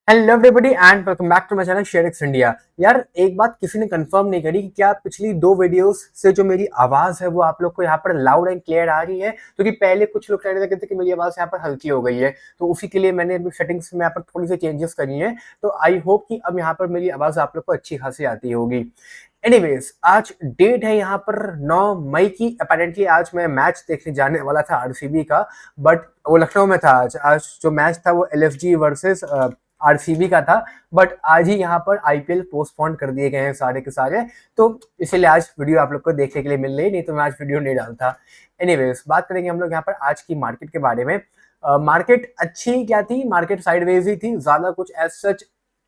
Hello everybody and welcome back to my channel ShareX India. यार एक बात किसी ने कंफर्म नहीं करी कि क्या पिछली दो वीडियोस से जो मेरी आवाज है वो आप लोग को यहाँ पर लाउड एंड क्लियर आ रही है। क्योंकि पहले कुछ लोग कह रहे थे कि मेरी आवाज यहाँ पर हल्की हो गई है, तो उसी के लिए मैंने अभी सेटिंग्स में यहाँ पर थोड़ी सी चेंजेस करी है। तो आई होप कि अब यहाँ पर मेरी आवाज आप लोग को अच्छी खासी आती होगी। एनीवेज, आज डेट है यहाँ पर 9 मई की। अपेरेंटली आज मैं मैच देखने जाने वाला था आरसीबी का, बट वो लखनऊ में था। आज जो मैच था वो एलएफजी वर्सेस आरसीबी का था। बट आज ही यहाँ पर आईपीएल पोस्टपोन कर दिए गए हैं सारे के सारे, तो इसीलिए आज वीडियो आप लोग को देखने के लिए मिल रही, नहीं तो मैं आज वीडियो नहीं डालता। एनीवेज, बात करेंगे हम लोग यहाँ पर आज की मार्केट के बारे में। मार्केट अच्छी क्या थी, मार्केट साइडवेज ही थी, ज्यादा कुछ एज सच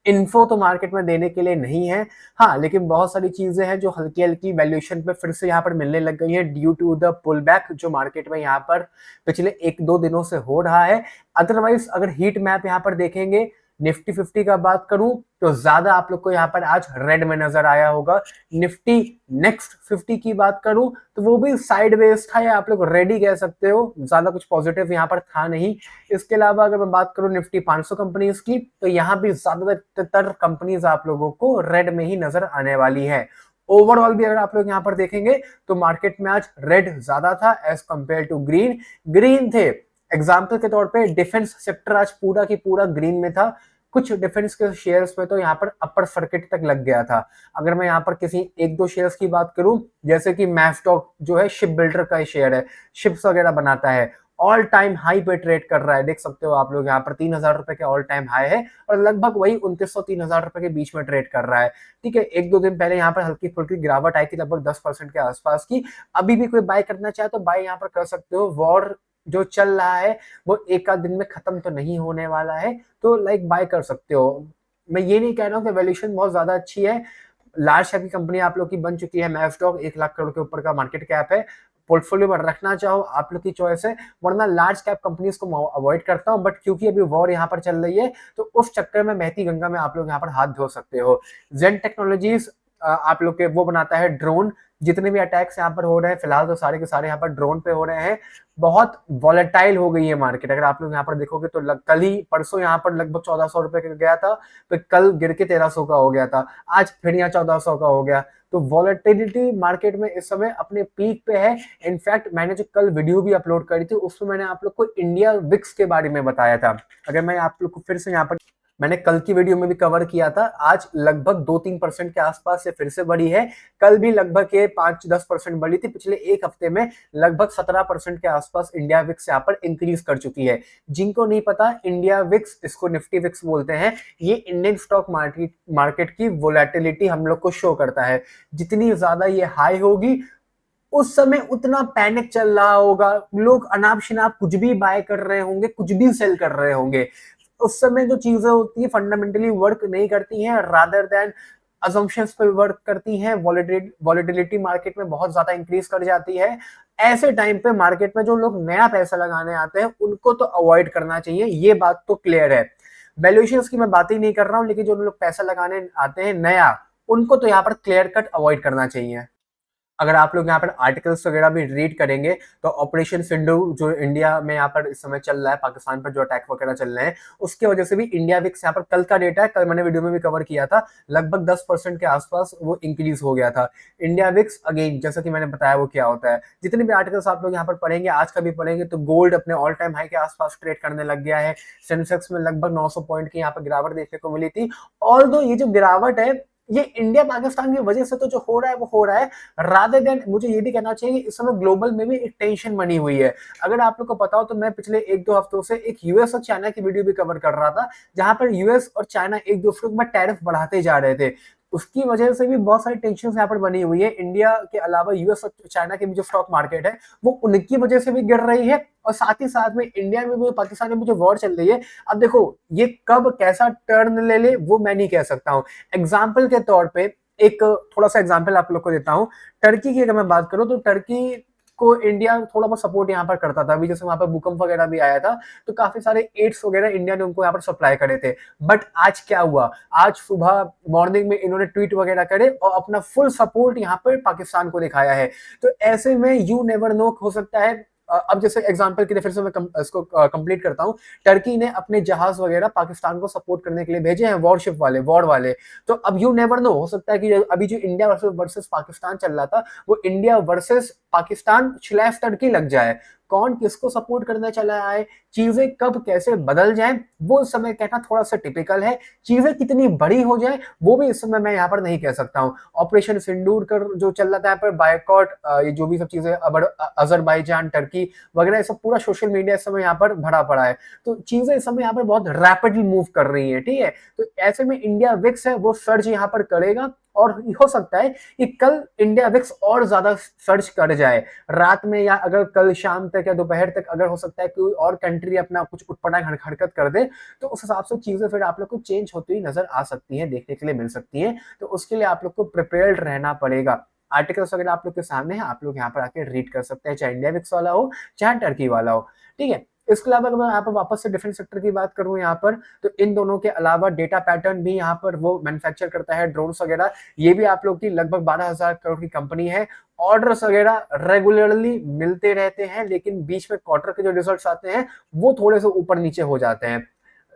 इन्फो तो मार्केट में देने के लिए नहीं है। हाँ, लेकिन बहुत सारी चीजें हैं जो हल्की हल्की वैल्यूएशन पे फिर से यहाँ पर मिलने लग गई हैं due to the pull back जो मार्केट में यहाँ पर पिछले एक दो दिनों से हो रहा है। अदरवाइज अगर हीट मैप यहाँ पर देखेंगे, निफ्टी 50 का बात करूं तो ज्यादा आप लोग को यहाँ पर आज रेड में नजर आया होगा। निफ्टी नेक्स्ट 50 की बात करूं तो वो भी साइडवेज था, या आप लोग रेडी कह सकते हो, ज्यादा कुछ पॉजिटिव यहाँ पर था नहीं। इसके अलावा अगर मैं बात करूं निफ्टी 500 कंपनीज की, तो यहाँ भी ज्यादातर कंपनीज आप लोगों को रेड में ही नजर आने वाली है। ओवरऑल भी अगर आप लोग यहाँ पर देखेंगे तो मार्केट में आज रेड ज्यादा था as compare to green. Green थे, एग्जाम्पल के तौर पे डिफेंस सेक्टर आज पूरा की पूरा ग्रीन में था। कुछ डिफेंस के शेयर्स में तो यहाँ पर अपर सर्किट तक लग गया था। अगर मैं यहाँ पर किसी एक दो शेयर्स की बात करूं, जैसे कि मैस्टॉक जो है शिप बिल्डर का शेयर है, शिप्स वगैरह बनाता है, ऑल टाइम हाई पे ट्रेड कर रहा है। देख सकते हो आप लोग यहाँ पर 3,000 रुपए के ऑल टाइम हाई है और लगभग वही 2900 3,000 रुपए के बीच में ट्रेड कर रहा है। ठीक है, एक दो दिन पहले यहाँ पर हल्की फुल्की गिरावट आई थी लगभग 10% के आसपास की। अभी भी कोई बाय करना चाहे तो बाय यहाँ पर कर सकते हो। वॉर जो चल रहा है वो एक आध दिन में खत्म तो नहीं होने वाला है, तो लाइक बाय कर सकते हो। मैं ये नहीं कह रहा हूँ कि वैल्यूएशन बहुत ज्यादा अच्छी है। लार्ज कैप की कंपनी आप लोग की बन चुकी है, मैस्टॉक 1 लाख करोड़ के ऊपर का मार्केट कैप है। पोर्टफोलियो में रखना चाहो आप लोग की चॉइस है, वरना लार्ज कैप कंपनीज को अवॉइड करता हूं। बट क्योंकि अभी वॉर यहाँ पर चल रही है तो उस चक्कर में बहती गंगा में आप लोग यहाँ पर हाथ धो सकते हो। जेन टेक्नोलॉजीज आप लोग के वो बनाता है ड्रोन। जितने भी अटैक्स यहाँ पर हो रहे हैं फिलहाल तो सारे के सारे यहाँ पर ड्रोन पे हो रहे हैं। बहुत वॉलेटाइल हो गई है मार्केट। अगर आप लोग यहाँ पर देखोगे तो कल ही परसों यहाँ पर लगभग 1400 रुपए का गया था, फिर कल गिर के 1300 का हो गया था, आज फिर यहाँ 1400 का हो गया। तो वॉलेटिलिटी मार्केट में इस समय अपने पीक पे है। इनफैक्ट मैंने जो कल वीडियो भी अपलोड करी थी उसमें मैंने आप लोग को इंडिया विक्स के बारे में बताया था। अगर मैं आप लोग को फिर से यहाँ पर, मैंने कल की वीडियो में भी कवर किया था, आज लगभग 2-3% के आसपास से फिर से बढ़ी है। कल भी लगभग ये 5-10% बढ़ी थी। पिछले एक हफ्ते में लगभग 17% के आसपास इंडिया विक्स यहाँ पर इंक्रीज कर चुकी है। जिनको नहीं पता, इंडिया विक्स, इसको निफ्टी विक्स बोलते हैं, ये इंडियन स्टॉक मार्केट की वोलेटिलिटी हम लोग को शो करता है। जितनी ज्यादा ये हाई होगी उस समय उतना पैनिक चल रहा होगा, लोग अनाप शनाप कुछ भी बाय कर रहे होंगे, कुछ भी सेल कर रहे होंगे। उस समय जो चीजें होती है फंडामेंटली वर्क नहीं करती हैं, रादर देन अजम्पशंस पे वर्क करती हैं। वॉलेटिलिटी मार्केट में बहुत ज्यादा इंक्रीज कर जाती है। ऐसे टाइम पे मार्केट में जो लोग नया पैसा लगाने आते हैं उनको तो अवॉइड करना चाहिए, ये बात तो क्लियर है। वैल्यूएशंस की मैं बात ही नहीं कर रहा हूं, लेकिन जो लोग पैसा लगाने आते हैं नया, उनको तो यहाँ पर क्लियर कट अवॉइड करना चाहिए। अगर आप लोग यहाँ पर आर्टिकल्स वगैरह भी रीड करेंगे तो ऑपरेशन सिंधु जो इंडिया में यहाँ पर इस समय चल रहा है, पाकिस्तान पर जो अटैक वगैरह चल रहे हैं, उसकी वजह से भी इंडिया विक्स यहाँ पर कल का डेटा है, कल मैंने वीडियो में भी कवर किया था, लगभग 10% के आसपास वो इंक्रीज हो गया था। इंडिया विक्स अगेन जैसा कि मैंने बताया वो क्या होता है। जितने भी आर्टिकल्स आप लोग यहाँ पर पढ़ेंगे, आज का भी पढ़ेंगे, तो गोल्ड अपने ऑल टाइम हाई के आसपास ट्रेड करने लग गया है। सेंसेक्स में लगभग 900 पॉइंट की यहाँ पर गिरावट देखने को मिली थी। और ये जो गिरावट है ये इंडिया पाकिस्तान की वजह से तो जो हो रहा है वो हो रहा है, रादर देन मुझे ये भी कहना चाहिए इस समय ग्लोबल में भी एक टेंशन बनी हुई है। अगर आप लोग को पता हो तो मैं पिछले एक दो हफ्तों से एक यूएस और चाइना की वीडियो भी कवर कर रहा था, जहां पर यूएस और चाइना एक दूसरे में टैरिफ बढ़ाते जा रहे थे। उसकी वजह से भी बहुत सारी टेंशन यहाँ पर बनी हुई है। इंडिया के अलावा यूएस और चाइना की भी जो स्टॉक मार्केट है वो उनकी वजह से भी गिर रही है, और साथ ही साथ में इंडिया में भी पाकिस्तान में भी जो वॉर चल रही है, अब देखो ये कब कैसा टर्न ले ले वो मैं नहीं कह सकता हूँ। एग्जाम्पल के तौर पे एक थोड़ा सा एग्जाम्पल आप लोग को देता हूँ। टर्की की अगर मैं बात करूँ तो टर्की को इंडिया थोड़ा बहुत सपोर्ट यहाँ पर करता था। अभी जैसे वहां पर भूकंप वगैरह भी आया था तो काफी सारे एड्स वगैरह इंडिया ने उनको यहाँ पर सप्लाई करे थे। बट आज क्या हुआ, आज सुबह मॉर्निंग में इन्होंने ट्वीट वगैरह करे और अपना फुल सपोर्ट यहाँ पर पाकिस्तान को दिखाया है। तो ऐसे में यू नेवर नो, हो सकता है अब जैसे एग्जांपल के लिए फिर से मैं इसको कंप्लीट करता हूँ। टर्की ने अपने जहाज वगैरह पाकिस्तान को सपोर्ट करने के लिए भेजे हैं, वॉरशिप वाले, वॉर वाले। तो अब यू नेवर नो, हो सकता है कि अभी जो इंडिया वर्सेस पाकिस्तान चल रहा था वो इंडिया वर्सेस पाकिस्तान / टर्की लग जाए। कौन किसको सपोर्ट करने चला है, चीजें कब कैसे बदल जाएं, वो इस समय कहना थोड़ा सा टिपिकल है। चीजें कितनी बड़ी हो जाए वो भी इस समय मैं यहाँ पर नहीं कह सकता हूँ। ऑपरेशन सिंदूर कर जो चल रहा था यहाँ पर, बायकॉट, ये जो भी सब चीजें, अजरबैजान, टर्की वगैरह, सब पूरा सोशल मीडिया इस समय यहाँ पर भरा पड़ा है। तो चीजें इस समय यहाँ पर बहुत रैपिडली मूव कर रही है, ठीक है। तो ऐसे में इंडिया विक्स है वो सर्च यहाँ पर करेगा, और हो सकता है कि कल इंडिया विक्स और ज्यादा सर्च कर जाए रात में, या अगर कल शाम तक या दोपहर तक अगर हो सकता है कोई और कंट्री अपना कुछ उटपटांग हरकत कर दे, तो उस हिसाब से चीजें फिर आप लोग को चेंज होती हुई नजर आ सकती है, देखने के लिए मिल सकती है। तो उसके लिए आप लोग को प्रिपेयर्ड रहना पड़ेगा। आर्टिकल्स वगैरह आप लोग के सामने है, आप लोग यहाँ पर आके रीड कर सकते हैं, चाहे इंडिया विक्स वाला हो चाहे टर्की वाला हो, ठीक है। इसके अलावा अगर मैं यहाँ पर वापस से डिफेंस सेक्टर की बात करूँ यहाँ पर, तो इन दोनों के अलावा डेटा पैटर्न भी यहाँ पर वो मैन्युफैक्चर करता है, ड्रोन्स वगैरह। ये भी आप लोग की लगभग 12,000 करोड़ की कंपनी है। ऑर्डर्स वगैरह रेगुलरली मिलते रहते हैं, लेकिन बीच में क्वार्टर के जो रिजल्ट्स आते हैं वो थोड़े से ऊपर नीचे हो जाते हैं।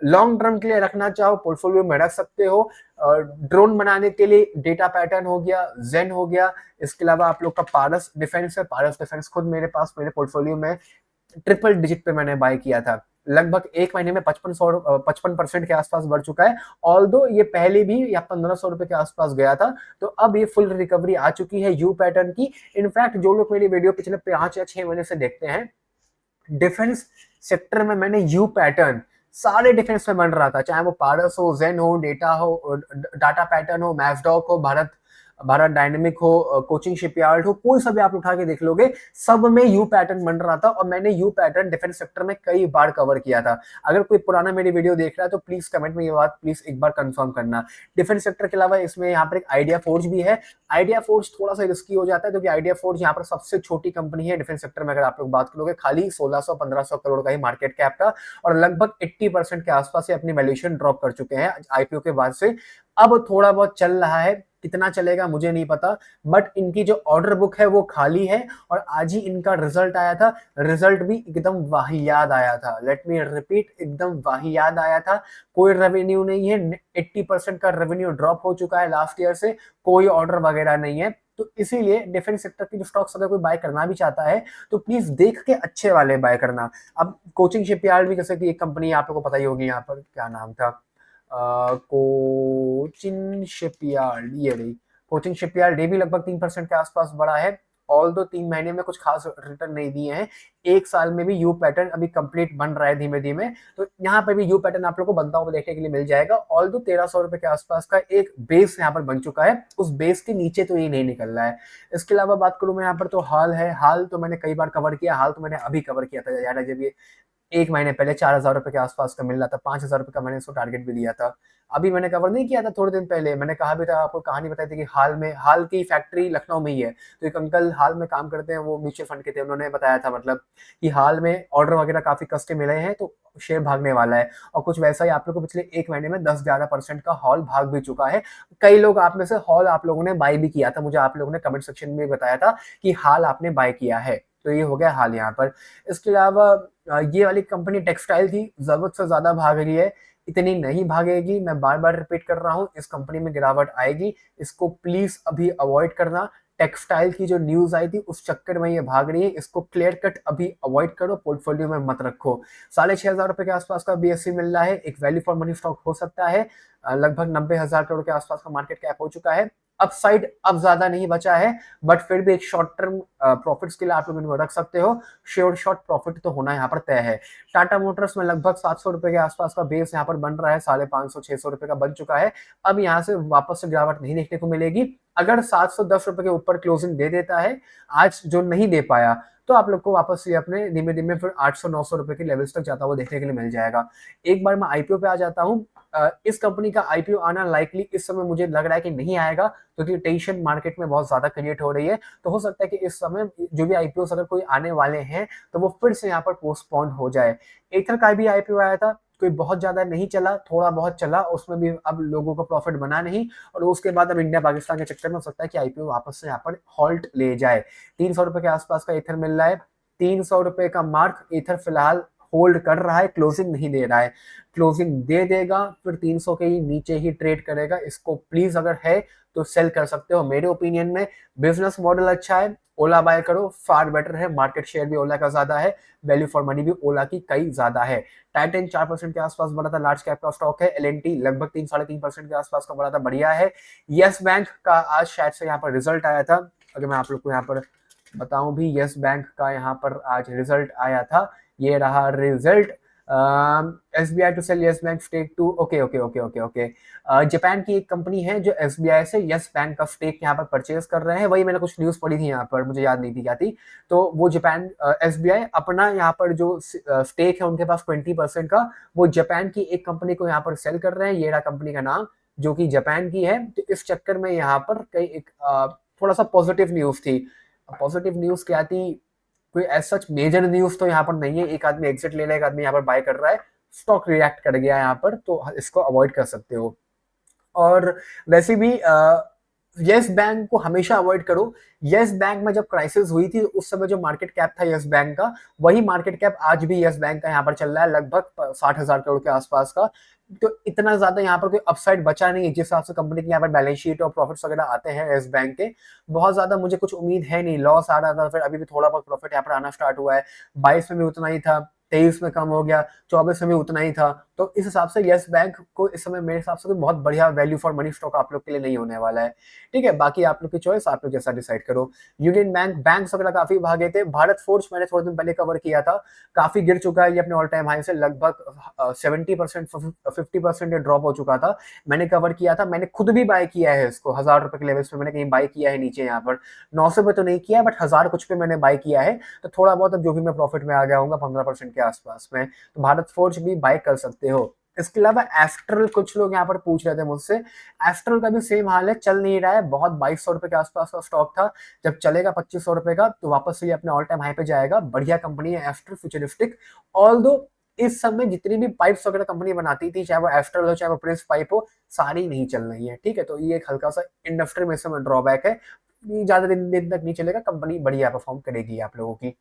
लॉन्ग टर्म के लिए रखना चाहो पोर्टफोलियो में रख सकते हो। ड्रोन बनाने के लिए डेटा पैटर्न हो गया, जेन हो गया। इसके अलावा आप लोग का पारस डिफेंस है, पारस डिफेंस खुद मेरे पास मेरे पोर्टफोलियो में ट्रिपल डिजिट पे मैंने बाय किया था। लगभग एक महीने में 55% के आसपास बढ़ चुका है। ऑल्दो ये पहले भी या 1,500 रुपए के आसपास गया था, तो अब ये फुल रिकवरी आ चुकी है यू पैटर्न की। इनफैक्ट जो लोग मेरी वीडियो पिछले 5 या 6 महीने से देखते हैं, डिफेंस सेक्टर में मैंने यू पैटर्न सारे डिफेंस में बन रहा था, चाहे वो पारस हो, जेन हो, डेटा हो, डाटा पैटर्न हो, मैफडॉक हो, भारत भारत डायनेमिक हो, कोचिंग शिपयार्ड हो, कोई सा भी आप उठा के देख लोगे, सब में यू पैटर्न बन रहा था। और मैंने यू पैटर्न डिफेंस सेक्टर में कई बार कवर किया था। अगर कोई पुराना मेरी वीडियो देख रहा है तो प्लीज कमेंट में ये बात प्लीज एक बार कंफर्म करना। डिफेंस सेक्टर के अलावा इसमें यहाँ पर एक आइडिया फोर्ज भी है। आइडिया फोर्ज थोड़ा सा रिस्की हो जाता है, क्योंकि आइडिया फोर्ज यहाँ पर सबसे छोटी कंपनी है डिफेंस सेक्टर में। अगर आप लोग बात करोगे, खाली 1600-1500 करोड़ का ही मार्केट कैप का, और लगभग 80% के आसपास ये अपनी वैल्यूएशन ड्रॉप कर चुके हैं आईपीओ के बाद से। अब थोड़ा बहुत चल रहा है, कितना चलेगा मुझे नहीं पता, बट इनकी जो ऑर्डर बुक है वो खाली है। और आज ही इनका रिजल्ट आया था, रिजल्ट भी एकदम वाहियात आया था। लेट मी रिपीट, एकदम वाहियात आया था। कोई रेवेन्यू नहीं है, 80% का रेवेन्यू ड्रॉप हो चुका है लास्ट ईयर से, कोई ऑर्डर वगैरह नहीं है। तो इसीलिए डिफेंस सेक्टर की जो स्टॉक्स अगर कोई बाय करना भी चाहता है तो प्लीज देख के अच्छे वाले बाय करना। अब कोचिंग शिपयार्ड भी, जैसे कि एक कंपनी आप लोगों को पता ही होगी, यहाँ पर क्या नाम था, कोचिंग शिपयार्ड, ये रही कोचिंग शिपयार्ड। ये भी लगभग 3% के आसपास बढ़ा है। ऑल दो 3 महीने में कुछ खास रिटर्न नहीं दिए हैं, 1 साल में भी यू पैटर्न अभी कंप्लीट बन रहा है धीमे धीमे। तो यहाँ पर भी यू पैटर्न आप लोग को बनता हुआ देखने के लिए मिल जाएगा। ऑल दो 1,300 रुपए के आसपास का एक बेस यहाँ पर बन चुका है, उस बेस के नीचे तो ये नहीं निकल रहा है। इसके अलावा बात करूं मैं यहाँ पर, तो हाल है, हाल तो मैंने कई बार कवर किया, हाल तो मैंने अभी कवर किया था यार, जब ये 1 महीने पहले 4,000 रुपए के आसपास का मिल रहा था, 5,000 रुपए का मैंने इसको टारगेट भी दिया था। अभी मैंने कवर नहीं किया था, थोड़े दिन पहले मैंने कहा भी था, आपको कहानी बताई थी कि हाल की फैक्ट्री लखनऊ में ही है। तो एक अंकल हाल में काम करते हैं, वो म्यूचुअल फंड के थे, उन्होंने बताया था मतलब कि हाल में ऑर्डर वगैरह काफी कस्टे मिले हैं, तो शेयर भागने वाला है। और कुछ वैसा ही आप लोग को पिछले 1 महीने में 10-11% का हॉल भाग भी चुका है। कई लोग आप में से हॉल आप लोगों ने बाय भी किया था, मुझे आप लोगों ने कमेंट सेक्शन में बताया था कि हाल आपने बाय किया है, तो ये हो गया हाल यहाँ पर। इसके अलावा ये वाली कंपनी टेक्सटाइल थी, जरूरत से ज्यादा भाग रही है, इतनी नहीं भागेगी। मैं बार बार रिपीट कर रहा हूँ, इस कंपनी में गिरावट आएगी, इसको प्लीज अभी अवॉइड करना। टेक्सटाइल की जो न्यूज आई थी उस चक्कर में ये भाग रही है, इसको क्लियर कट अभी अवॉइड करो, पोर्टफोलियो में मत रखो। 6,500 रुपए के आसपास का बीएससी मिल रहा है, एक वैल्यू फॉर मनी स्टॉक हो सकता है। लगभग 90,000 करोड़ के आसपास का मार्केट कैप हो चुका है। अपसाइड अब ज्यादा नहीं बचा है, बट फिर भी एक शॉर्ट टर्म प्रॉफिट्स के लिए आप लोग इनको रख सकते हो। श्योर शॉर्ट प्रॉफिट तो होना यहाँ पर तय है। टाटा मोटर्स में लगभग 700 रुपए के आसपास का बेस यहाँ पर बन रहा है, 550-600 रुपए का बन चुका है। अब यहाँ से वापस से गिरावट नहीं देखने को मिलेगी। अगर 710 रुपए के ऊपर क्लोजिंग दे देता है आज, जो नहीं दे पाया, तो आप लोग को वापस से अपने धीमे धीमे फिर 800-900 रुपए के लेवल्स तक जाता हुआ देखने के लिए मिल जाएगा। एक बार मैं आईपीओ पे आ जाता हूँ। इस कंपनी का आईपीओ आना लाइकली इस समय मुझे लग रहा है कि नहीं आएगा, क्योंकि टेंशन मार्केट में बहुत ज्यादा क्रिएट हो रही है। तो हो सकता है कि इस समय जो भी आईपीओ अगर कोई आने वाले हैं तो वो फिर से यहाँ पर पोस्टपोन हो जाए। एथर का भी आईपीओ आया था, कोई बहुत ज्यादा नहीं चला, थोड़ा बहुत चला, उसमें भी अब लोगों को प्रॉफिट बना नहीं। और उसके बाद अब इंडिया पाकिस्तान के चक्कर में हो सकता है कि आईपीओ वापस से यहाँ पर हॉल्ट ले जाए। 300 रुपए के आसपास का एथर मिल रहा है, ₹300 का मार्क ईथर फिलहाल होल्ड कर रहा है, क्लोजिंग नहीं दे रहा है। क्लोजिंग दे देगा फिर 300 के ही नीचे ही ट्रेड करेगा। इसको प्लीज अगर है तो सेल कर सकते हो। मेरे ओपिनियन में बिजनेस मॉडल अच्छा है, ओला बाय करो, फार बेटर है। मार्केट शेयर भी ओला का ज्यादा है, वैल्यू फॉर मनी भी ओला की कई ज्यादा है। टाइटन 4% के आसपास बढ़ा था, लार्ज कैप का स्टॉक है। एलएनटी लगभग 3-3.5% के आसपास का बढ़ा था, बढ़िया है। यस बैंक का आज शायद से यहाँ पर रिजल्ट आया था, अगर मैं आप लोग को यहाँ पर बताऊं भी, यस बैंक का यहाँ पर आज रिजल्ट आया था। ये रहा result. SBI to sell Yes Bank stake too, okay okay okay okay okay. Japan की एक कंपनी है जो एसबीआई से यस बैंक का स्टेक यहाँ पर परचेज कर रहे हैं। वही मैंने कुछ न्यूज पढ़ी थी यहाँ पर, मुझे याद नहीं थी क्या थी। तो वो जापान एसबीआई अपना यहाँ पर जो स्टेक है उनके पास 20% का, वो जापान की एक कंपनी को यहाँ पर सेल कर रहे हैं। ये रहा कंपनी का नाम, जो कि जापान की है। तो इस चक्कर में यहाँ पर कई एक थोड़ा सा पॉजिटिव न्यूज थी। पॉजिटिव न्यूज क्या थी, कोई ऐसा सच मेजर न्यूज तो यहाँ पर नहीं है। एक आदमी एग्जिट ले रहा है, एक आदमी यहाँ पर बाय कर रहा है, स्टॉक रिएक्ट कर गया यहाँ पर, तो इसको अवॉइड कर सकते हो। और वैसे भी यस बैंक को हमेशा अवॉइड करो। यस बैंक में जब क्राइसिस हुई थी उस समय जो मार्केट कैप था यस बैंक का, वही मार्केट कैप आज भी यस बैंक का यहाँ पर चल रहा है, लगभग 60,000 करोड़ के आसपास का। तो इतना ज्यादा यहाँ पर कोई अपसाइड बचा नहीं है। जिस हिसाब से कंपनी के यहाँ पर बैलेंस शीट और प्रॉफिट्स वगैरह आते हैं यस बैंक के, बहुत ज्यादा मुझे कुछ उम्मीद है नहीं। लॉस आ रहा था, फिर अभी भी थोड़ा बहुत प्रॉफिट यहाँ पर आना स्टार्ट हुआ है। 22 में भी उतना ही था, 23 में कम हो गया, 24 में भी उतना ही था। तो इस हिसाब से यस बैंक को इस समय मेरे हिसाब से तो बहुत बढ़िया वैल्यू फॉर मनी स्टॉक आप लोग के लिए नहीं होने वाला है। ठीक है, बाकी आप लोग की चॉइस, आप लोग जैसा डिसाइड करो। यूनियन बैंक, बैंक वगैरह काफी भागे थे। भारत फोर्ज मैंने थोड़े दिन पहले कवर किया था, काफी गिर चुका है ये अपने ऑल टाइम हाई से, लगभग 70% 50% ड्रॉप हो चुका था। मैंने कवर किया था, मैंने खुद भी बाय किया है इसको 1000 रुपए के लेवल्स पे। मैंने कहीं बाय किया है नीचे यहाँ पर 900 पे तो नहीं किया, बट 1000 कुछ पे मैंने बाय किया है। तो थोड़ा बहुत अब जो भी मैं प्रॉफिट में आ गया हूँ 15% के आसपास में, तो भारत फोर्ज भी बाय कर सकते हो। इसके अलावा एस्ट्रल, कुछ लोग यहाँ पर पूछ रहे थे मुझसे, एस्ट्रल का भी सेम हाल है, चल नहीं रहा है। बहुत 2200 के आसपास का स्टॉक था, जब चलेगा 2500 का तो वापस से ये अपने ऑल टाइम हाई पे जाएगा। बढ़िया कंपनी है एस्ट्रल, फ्यूचरिस्टिक। ऑल दो इस समय जितनी भी पाइप्स वगैरह कंपनी बनाती थी, चाहे वो एस्ट्रल हो चाहे वो प्रिंस पाइप हो, सारी नहीं चल रही है। ठीक है, तो ये एक हल्का सा इंडस्ट्री में इस समय ड्रॉबैक है। ज्यादा दिन तक नहीं चलेगा, कंपनी बढ़िया परफॉर्म करेगी आप लोगों की।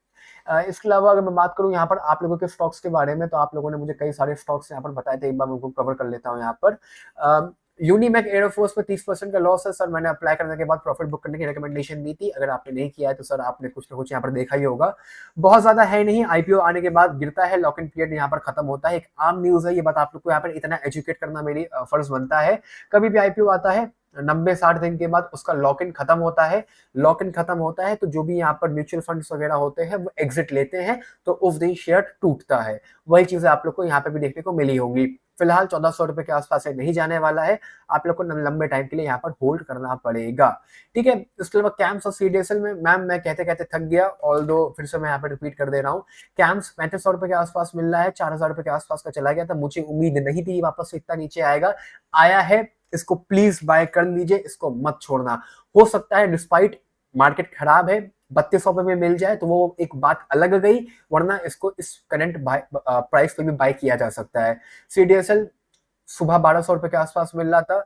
इसके अलावा अगर मैं बात करूं यहाँ पर आप लोगों के स्टॉक्स के बारे में, तो आप लोगों ने मुझे कई सारे स्टॉक्स यहाँ पर बताए थे, एक बार मैं उनको कवर कर लेता हूँ यहाँ पर। यूनिमैक एयरफोर्स पे 30% का लॉस है सर। मैंने अप्लाई करने के बाद प्रॉफिट बुक करने की रिकमेंडेशन दी थी। अगर आपने नहीं किया है तो सर आपने कुछ ना कुछ यहाँ पर देखा ही होगा। बहुत ज्यादा है नहीं, आईपीओ आने के बाद गिरता है, लॉक इन पीरियड यहाँ पर खत्म होता है, एक आम न्यूज है। ये बात आप लोग को यहाँ पर इतना एजुकेट करना मेरी फर्ज बनता है। कभी भी आईपीओ आता है 90-60 दिन के बाद उसका लॉक इन खत्म होता है। लॉक इन खत्म होता है तो जो भी यहाँ पर म्यूचुअल फंड्स वगैरह होते हैं वो एग्जिट लेते हैं, तो उस दिन शेयर टूटता है। वही चीजें आप लोग को यहाँ पे भी देखने को मिली होंगी। फिलहाल 1400 के आसपास से नहीं जाने वाला है, आप लोग को लंबे टाइम के लिए यहाँ पर होल्ड करना पड़ेगा। ठीक है, इसके अलावा कैम्स और सीडीएसएल में मैम मैं कहते कहते थक गया, ऑल्दो फिर से मैं यहाँ पर रिपीट कर दे रहा हूँ। कैम्स 3500 के आसपास मिल रहा है, 4000 के आसपास का चला गया था। मुझे उम्मीद नहीं थी वापस से इतना नीचे आएगा, आया है। इसको प्लीज बाय कर लीजिए, इसको मत छोड़ना। हो सकता है डिस्पाइट मार्केट खराब है 3200 में मिल जाए तो वो एक बात अलग गई, वरना इसको इस करंट प्राइस पे भी बाय किया जा सकता है। सीडीएसएल सुबह 1200 के आसपास मिल रहा था,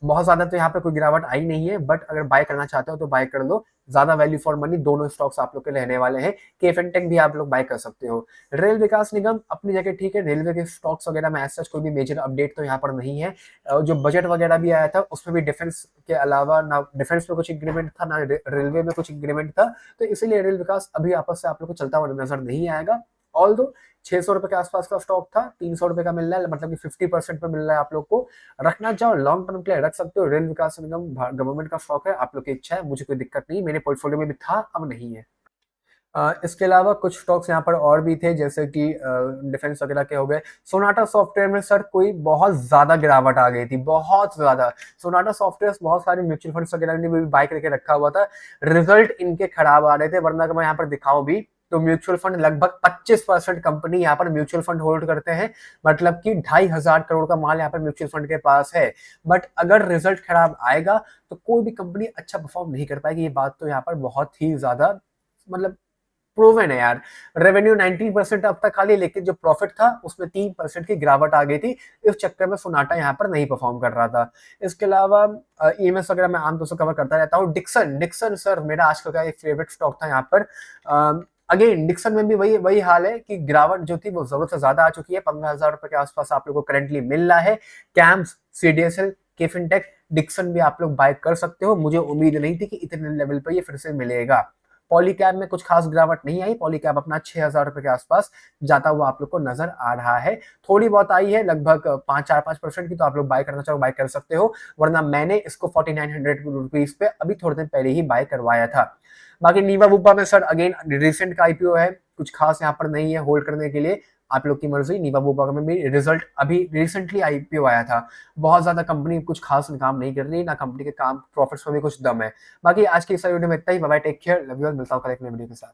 बहुत ज्यादा तो यहाँ पे कोई गिरावट आई नहीं है, बट अगर बाय करना चाहते हो तो बाय कर लो। ज्यादा वैल्यू फॉर मनी दोनों स्टॉक्स आप लोग के रहने वाले हैं। केफिनटेक भी आप लोग बाय कर सकते हो। रेल विकास निगम अपनी जगह ठीक है, रेलवे के स्टॉक्स वगैरह में ऐसा कोई भी मेजर अपडेट तो यहाँ पर नहीं है। जो बजट वगैरह भी आया था उसमें भी डिफेंस के अलावा ना डिफेंस में कुछ इंक्रीमेंट था, ना रेलवे में कुछ इंक्रीमेंट था, तो इसीलिए रेल विकास अभी आपस से आप लोग को चलता हुआ नजर नहीं आएगा। ऑल दो 600 के आसपास का स्टॉक था, 300 का मिल रहा है, मतलब कि 50% पे मिल रहा है। आप लोग को रखना चाहो लॉन्ग टर्म के लिए रख सकते हो। रेल विकास निगम गवर्नमेंट का स्टॉक है, आप लोग की इच्छा है, मुझे कोई दिक्कत नहीं, मेरे पोर्टफोलियो में भी था, अब नहीं है। इसके अलावा कुछ स्टॉक्स यहाँ पर और भी थे, जैसे कि डिफेंस वगैरह के हो गए। सोनाटा सॉफ्टवेयर में सर कोई बहुत ज्यादा गिरावट आ गई थी, बहुत ज्यादा। सोनाटा सॉफ्टवेयर बहुत सारे म्यूचुअल फंड्स वगैरह ने भी बाय करके रखा हुआ था, रिजल्ट इनके खराब आ रहे थे। वरना मैं यहाँ पर दिखाऊं भी तो म्यूचुअल फंड लगभग 25% कंपनी यहाँ पर म्यूचुअल फंड होल्ड करते हैं, मतलब कि 2500 करोड़ का माल यहाँ पर म्यूचुअल फंड के पास है। बट अगर रिजल्ट खराब आएगा तो कोई भी कंपनी अच्छा परफॉर्म नहीं कर पाएगी, ये बात तो यहाँ पर बहुत ही ज्यादा मतलब प्रूवन है यार। रेवेन्यू 19% अब तक खाली, लेकिन जो प्रॉफिट था उसमें 3% की गिरावट आ गई थी। इस चक्कर में सोनाटा यहाँ पर नहीं परफॉर्म कर रहा था। इसके अलावा ईएमएस वगैरह मैं आमतौर से कवर करता रहता हूँ। डिक्सन, डिक्सन सर मेरा आजकल का एक फेवरेट स्टॉक था यहाँ पर। अगेन डिक्सन में भी वही वही हाल है कि गिरावट जो थी वो जरूरत से ज्यादा आ चुकी है। 15,000 रुपए के आसपास आप लोगों को करंटली मिल रहा है। कैम्स, सीडीएसएल, केफिनटेक, डिक्सन भी आप लोग बाय कर सकते हो। मुझे उम्मीद नहीं थी कि इतने लेवल पर ये फिर से मिलेगा। पॉलीकैब में कुछ खास गिरावट नहीं आई। पॉलीकैब अपना 6,000 रुपए के आसपास जाता हुआ आप लोग को नजर आ रहा है। थोड़ी बहुत आई है, लगभग 5-4-5% की, तो आप लोग बाय करना चाहो बाय कर सकते हो, वरना मैंने इसको 4900 रुपीज पे अभी थोड़े दिन पहले ही बाय करवाया था। बाकी नीवा वूपा में सर अगेन रिसेंट का आईपीओ है, कुछ खास यहाँ पर नहीं है होल्ड करने के लिए, आप लोग की मर्जी। नीवा वूपा में भी रिजल्ट अभी रिसेंटली आईपीओ आया था। बहुत ज्यादा कंपनी कुछ खास काम नहीं कर रही, ना कंपनी के काम प्रॉफिट्स में भी कुछ दम है। बाकी आज की इस वीडियो में इतना ही। Bye, take care, love you all, मिलता हूं कल एक नई वीडियो के साथ।